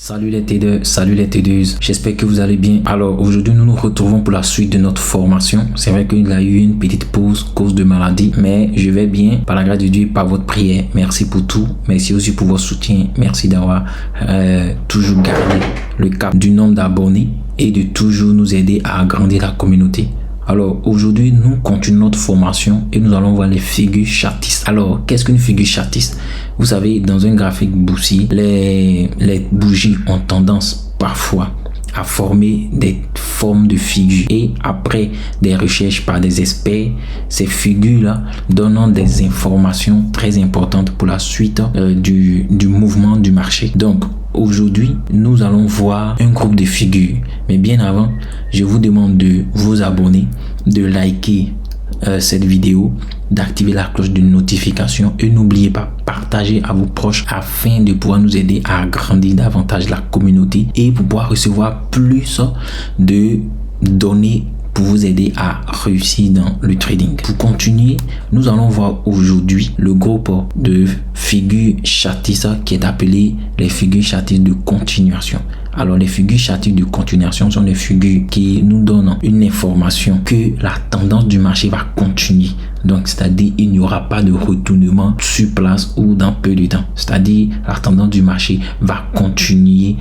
Salut les T2, salut les T2, j'espère que vous allez bien. Alors aujourd'hui nous nous retrouvons pour la suite de notre formation. C'est vrai qu'il y a eu une petite pause cause de maladie, mais je vais bien par la grâce de Dieu et par votre prière. Merci pour tout, merci aussi pour votre soutien, merci d'avoir toujours gardé le cap du nombre d'abonnés et de toujours nous aider à agrandir la communauté. Alors aujourd'hui nous continuons notre formation et nous allons voir les figures chartistes. Alors qu'est-ce qu'une figure chartiste? Vous savez, dans un graphique boursier, les bougies ont tendance parfois à former des formes de figures, et après des recherches par des experts, ces figures là donnent des informations très importantes pour la suite du mouvement du marché. Donc aujourd'hui nous allons voir un groupe de figures, mais bien avant je vous demande de vous abonner, de liker cette vidéo, d'activer la cloche de notification et n'oubliez pas, partager à vos proches afin de pouvoir nous aider à agrandir davantage la communauté et pour pouvoir recevoir plus de données pour vous aider à réussir dans le trading. Pour continuer, nous allons voir aujourd'hui le groupe de figures chartistes qui est appelé les figures chartistes de continuation. Alors les figures chartistes de continuation sont des figures qui nous donnent une information que la tendance du marché va continuer. Donc c'est-à-dire il n'y aura pas de retournement sur place ou dans peu de temps. C'est-à-dire la tendance du marché va continuer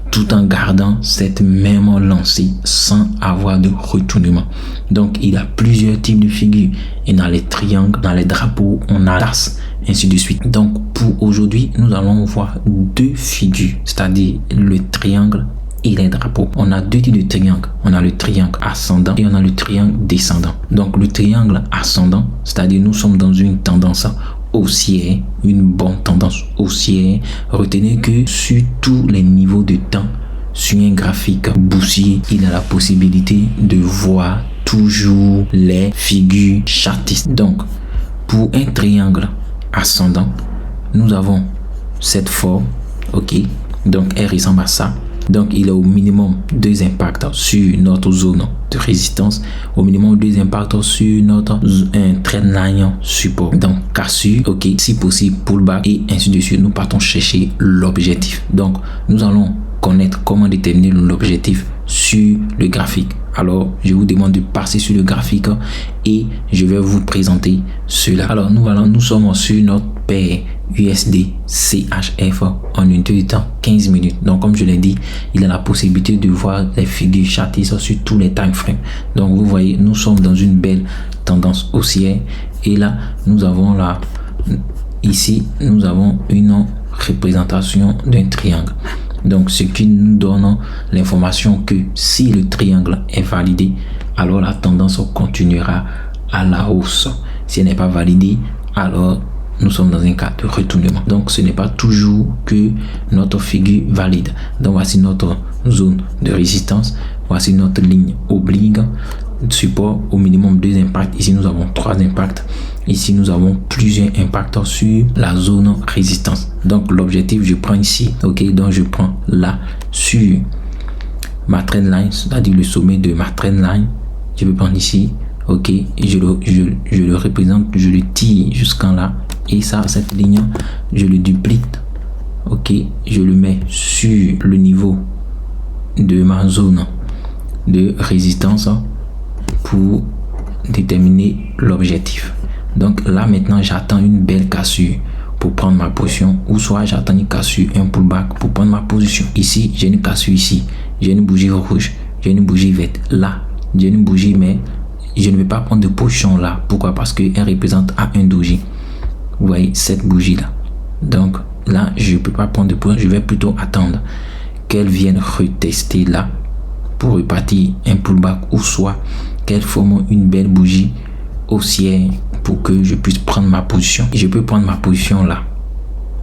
tout en gardant cette même lancée sans avoir de retournement. Donc il y a plusieurs types de figures. Et dans les triangles, dans les drapeaux, on a l'as, ainsi de suite. Donc pour aujourd'hui, nous allons voir deux figures, c'est-à-dire le triangle et les drapeaux. On a deux types de triangles. On a le triangle ascendant et on a le triangle descendant. Donc le triangle ascendant, c'est-à-dire nous sommes dans une tendance haussière, une bonne tendance haussière. Retenez que sur tous les niveaux de temps, sur un graphique boursier, il y a la possibilité de voir toujours les figures chartistes. Donc pour un triangle ascendant, nous avons cette forme, ok, donc elle ressemble à ça. Donc il y a au minimum deux impacts sur notre zone de résistance, au minimum deux impacts sur notre trendline support. Donc cassure, ok, si possible pullback et ainsi de suite. Nous partons chercher l'objectif. Donc nous allons connaître comment déterminer l'objectif sur le graphique. Alors je vous demande de passer sur le graphique et je vais vous présenter cela. Alors nous sommes sur notre paire USD CHF en unité de temps 15 minutes. Donc comme je l'ai dit, il y a la possibilité de voir les figures chartistes sur tous les time frames. Donc vous voyez, nous sommes dans une belle tendance haussière et là nous avons là, ici nous avons une représentation d'un triangle. Donc ce qui nous donne l'information que si le triangle est validé, alors la tendance continuera à la hausse. Si elle n'est pas validée, alors nous sommes dans un cas de retournement. Donc ce n'est pas toujours que notre figure valide. Donc voici notre zone de résistance, voici notre ligne oblique, support, au minimum deux impacts. Ici nous avons trois impacts, ici nous avons plusieurs impacts sur la zone résistance. Donc l'objectif, je prends ici, ok, donc je prends là sur ma trendline, c'est-à-dire le sommet de ma trendline. Je vais prendre ici, ok, et je le représente, je le tire jusqu'en là, et ça, cette ligne, je le duplique, ok, je le mets sur le niveau de ma zone de résistance pour déterminer l'objectif. Donc là maintenant j'attends une belle cassure pour prendre ma position, ou soit j'attends une cassure, un pullback pour prendre ma position. Ici j'ai une cassure, ici j'ai une bougie rouge, j'ai une bougie verte, là j'ai une bougie, mais je ne vais pas prendre de position là. Pourquoi? Parce qu'elle représente A1 doji. Vous voyez cette bougie là. Donc là je ne peux pas prendre de position, je vais plutôt attendre qu'elle vienne retester là pour repartir un pullback, ou soit qu'elle forme une belle bougie haussière pour que je puisse prendre ma position. Je peux prendre ma position là,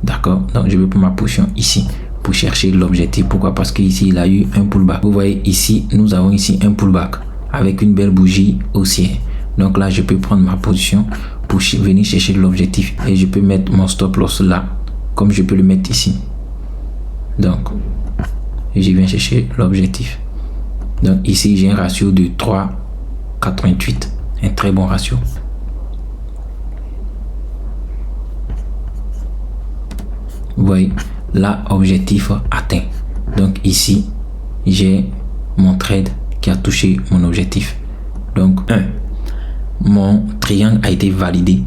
d'accord. Donc je vais prendre ma position ici pour chercher l'objectif. Pourquoi? Parce que ici il a eu un pullback. Vous voyez ici nous avons ici un pullback avec une belle bougie haussière. Donc là je peux prendre ma position pour venir chercher l'objectif, et je peux mettre mon stop loss là comme je peux le mettre ici. Donc je viens chercher l'objectif. Donc ici j'ai un ratio de 3,88, un très bon ratio. Vous voyez, là objectif atteint. Donc ici, j'ai mon trade qui a touché mon objectif. Donc mon triangle a été validé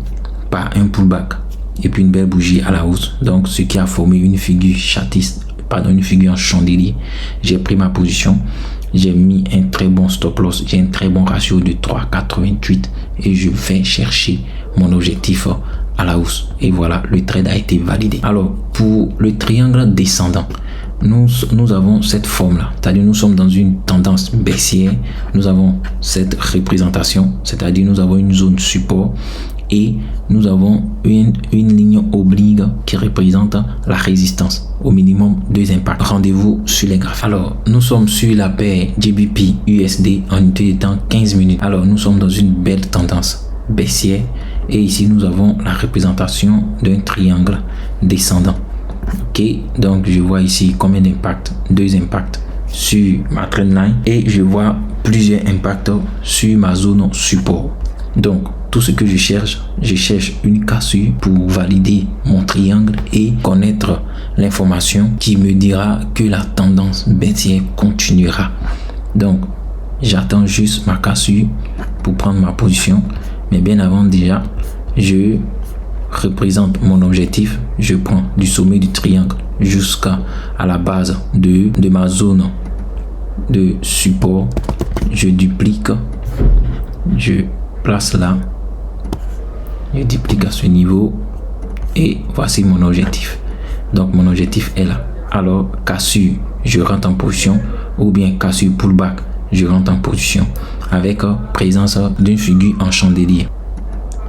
par un pullback et puis une belle bougie à la hausse. Donc ce qui a formé une figure une figure en chandelier. J'ai pris ma position. J'ai mis un très bon stop loss. J'ai un très bon ratio de 3,88 et je vais chercher mon objectif à la hausse. Et voilà, le trade a été validé. Alors, pour le triangle descendant, nous avons cette forme-là. C'est-à-dire, nous sommes dans une tendance baissière. Nous avons cette représentation. C'est-à-dire, nous avons une zone support et nous avons une ligne oblique qui représente la résistance. Au minimum 2 impacts. Rendez-vous sur les graphiques. Alors, nous sommes sur la paire GBP USD en unité de temps 15 minutes. Alors, nous sommes dans une belle tendance baissière. Et ici, nous avons la représentation d'un triangle descendant. Ok, donc je vois ici combien d'impacts? 2 impacts sur ma trendline et je vois plusieurs impacts sur ma zone support. Donc, tout ce que je cherche une cassure pour valider mon triangle et connaître l'information qui me dira que la tendance baissière continuera. Donc, j'attends juste ma cassure pour prendre ma position. Mais bien avant déjà, je représente mon objectif. Je prends du sommet du triangle jusqu'à la base de ma zone de support. Je duplique. Je place là. Je duplique à ce niveau. Et voici mon objectif. Donc mon objectif est là. Alors cassure, je rentre en position. Ou bien cassure pullback, je rentre en position. Avec présence d'une figure en chandelier.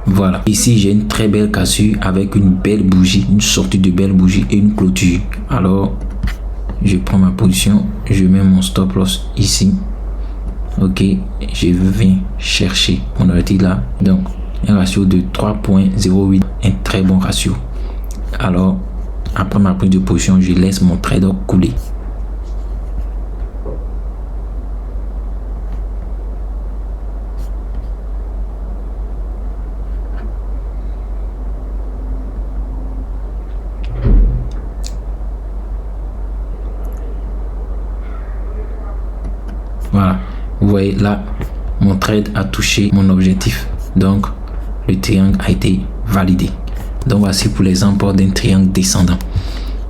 Voilà, ici j'ai une très belle cassure avec une belle bougie, une sortie de belle bougie et une clôture. Alors je prends ma position, je mets mon stop loss ici. Ok, je viens chercher mon objectif là. Donc un ratio de 3,08, un très bon ratio. Alors après ma prise de position, je laisse mon trader couler. Voilà, vous voyez là, mon trade a touché mon objectif. Donc, le triangle a été validé. Donc, voici pour l'exemple d'un triangle descendant.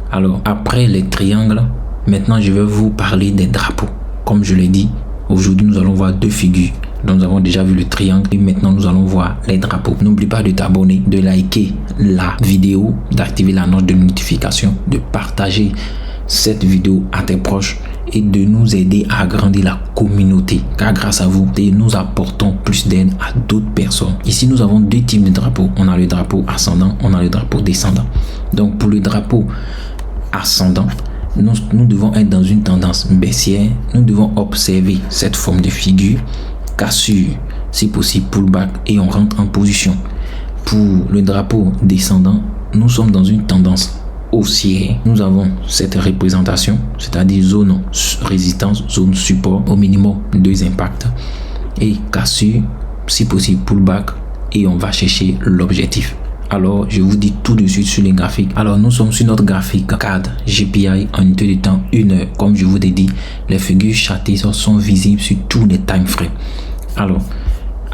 Alors, après les triangles, maintenant, je vais vous parler des drapeaux. Comme je l'ai dit, aujourd'hui, nous allons voir 2 figures. Donc, nous avons déjà vu le triangle et maintenant, nous allons voir les drapeaux. N'oublie pas de t'abonner, de liker la vidéo, d'activer la note de notification, de partager cette vidéo à tes proches et de nous aider à agrandir la communauté, car grâce à vous, nous apportons plus d'aide à d'autres personnes. Ici, nous avons 2 types de drapeaux. On a le drapeau ascendant, on a le drapeau descendant. Donc, pour le drapeau ascendant, nous devons être dans une tendance baissière. Nous devons observer cette forme de figure, cassure, si possible pullback, et on rentre en position. Pour le drapeau descendant, nous sommes dans une tendance haussière. Nous avons cette représentation, c'est-à-dire zone résistance, zone support, au minimum 2 impacts et cassure, si possible pullback, et on va chercher l'objectif. Alors je vous dis tout de suite sur les graphiques. Alors nous sommes sur notre graphique CAD GPI en unité de temps 1 heure. Comme je vous ai dit, les figures chartées sont visibles sur tous les time frames. Alors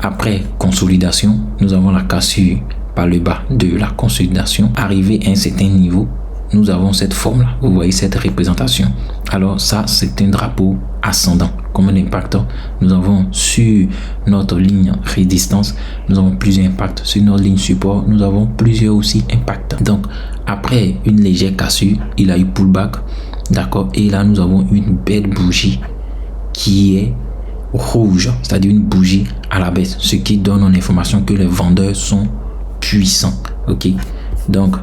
après consolidation, nous avons la cassure par le bas de la consolidation. Arrivé à un certain niveau, nous avons cette forme là, vous voyez cette représentation. Alors ça, c'est un drapeau ascendant. Comme un impact, nous avons sur notre ligne résistance, nous avons plusieurs impacts. Sur notre ligne support, nous avons plusieurs aussi impacts. Donc après une légère cassure, il a eu pullback, d'accord, et là nous avons une belle bougie qui est rouge, c'est-à-dire une bougie à la baisse, ce qui donne une information que les vendeurs sont puissants. Ok, donc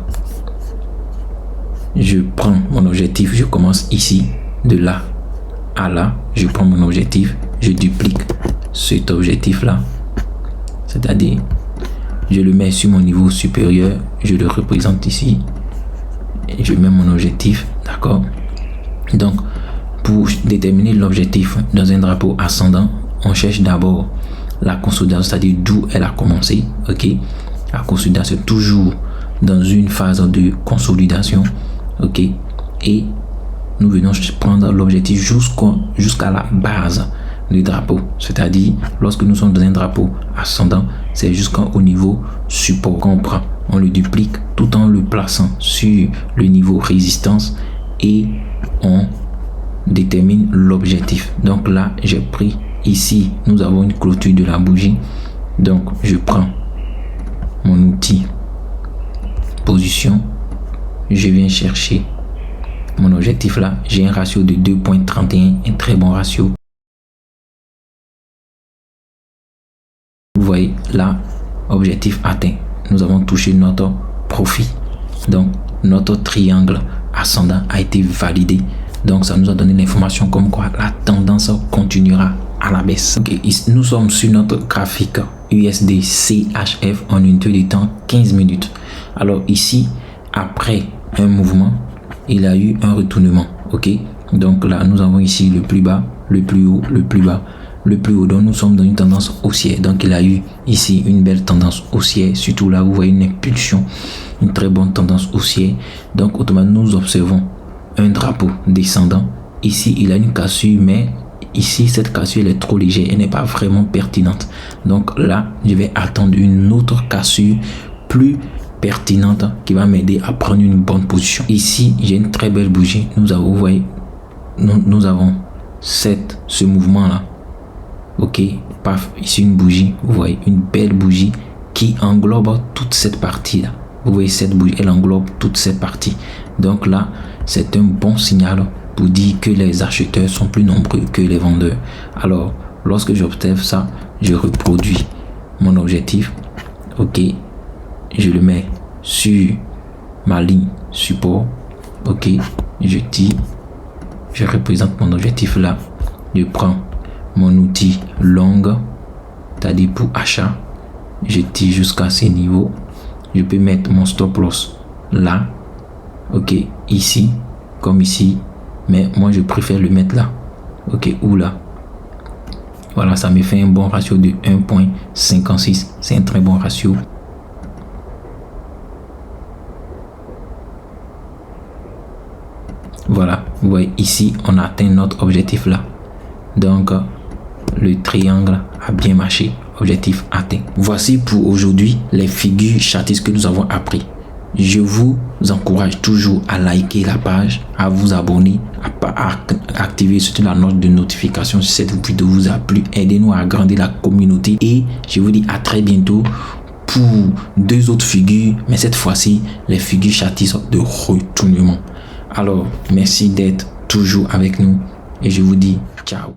je prends mon objectif, je commence ici, de là à là, je prends mon objectif, je duplique cet objectif là, c'est-à-dire je le mets sur mon niveau supérieur, je le représente ici et je mets mon objectif, d'accord. Donc pour déterminer l'objectif dans un drapeau ascendant, on cherche d'abord la consolidation, c'est-à-dire d'où elle a commencé. Ok, la consolidation toujours dans une phase de consolidation. Ok, et nous venons prendre l'objectif jusqu'à la base du drapeau. C'est-à-dire, lorsque nous sommes dans un drapeau ascendant, c'est jusqu'au niveau support qu'on prend. On le duplique tout en le plaçant sur le niveau résistance et on détermine l'objectif. Donc là, j'ai pris ici, nous avons une clôture de la bougie. Donc, je prends mon outil position, je viens chercher mon objectif là. J'ai un ratio de 2.31, un très bon ratio. Vous voyez là, objectif atteint. Nous avons touché notre profit. Donc, notre triangle ascendant a été validé. Donc, ça nous a donné l'information comme quoi la tendance continuera à la baisse. Okay, nous sommes sur notre graphique USD CHF en unité de temps 15 minutes. Alors ici, après un mouvement, il a eu un retournement. Ok, donc là, nous avons ici le plus bas, le plus haut, le plus bas. Le plus haut, donc nous sommes dans une tendance haussière. Donc il a eu ici une belle tendance haussière. Surtout là, vous voyez une impulsion, une très bonne tendance haussière. Donc automatiquement, nous observons un drapeau descendant. Ici, il a une cassure, mais ici, cette cassure, elle est trop légère. Elle n'est pas vraiment pertinente. Donc là, je vais attendre une autre cassure plus pertinente qui va m'aider à prendre une bonne position. Ici, j'ai une très belle bougie. Nous avons, vous voyez, nous avons ce mouvement-là. Ok, paf, ici une bougie, vous voyez, une belle bougie qui englobe toute cette partie là. Vous voyez cette bougie, elle englobe toute cette partie. Donc là, c'est un bon signal pour dire que les acheteurs sont plus nombreux que les vendeurs. Alors, lorsque j'observe ça, je reproduis mon objectif. Ok, je le mets sur ma ligne support. Ok, je tire, je représente mon objectif là. Je prends mon outil long, c'est-à-dire pour achat, je tire jusqu'à ces niveaux. Je peux mettre mon stop loss là, ok, ici comme ici, mais moi je préfère le mettre là, ok, ou là. Voilà, ça me fait un bon ratio de 1.56. C'est un très bon ratio. Voilà, vous voyez ici on a atteint notre objectif là. Donc le triangle a bien marché, objectif atteint. Voici pour aujourd'hui les figures chartistes que nous avons appris. Je vous encourage toujours à liker la page, à vous abonner, à activer surtout la note de notification si cette vidéo vous a plu. Aidez-nous à agrandir la communauté et je vous dis à très bientôt pour deux autres figures, mais cette fois-ci les figures chartistes de retournement. Alors merci d'être toujours avec nous et je vous dis ciao.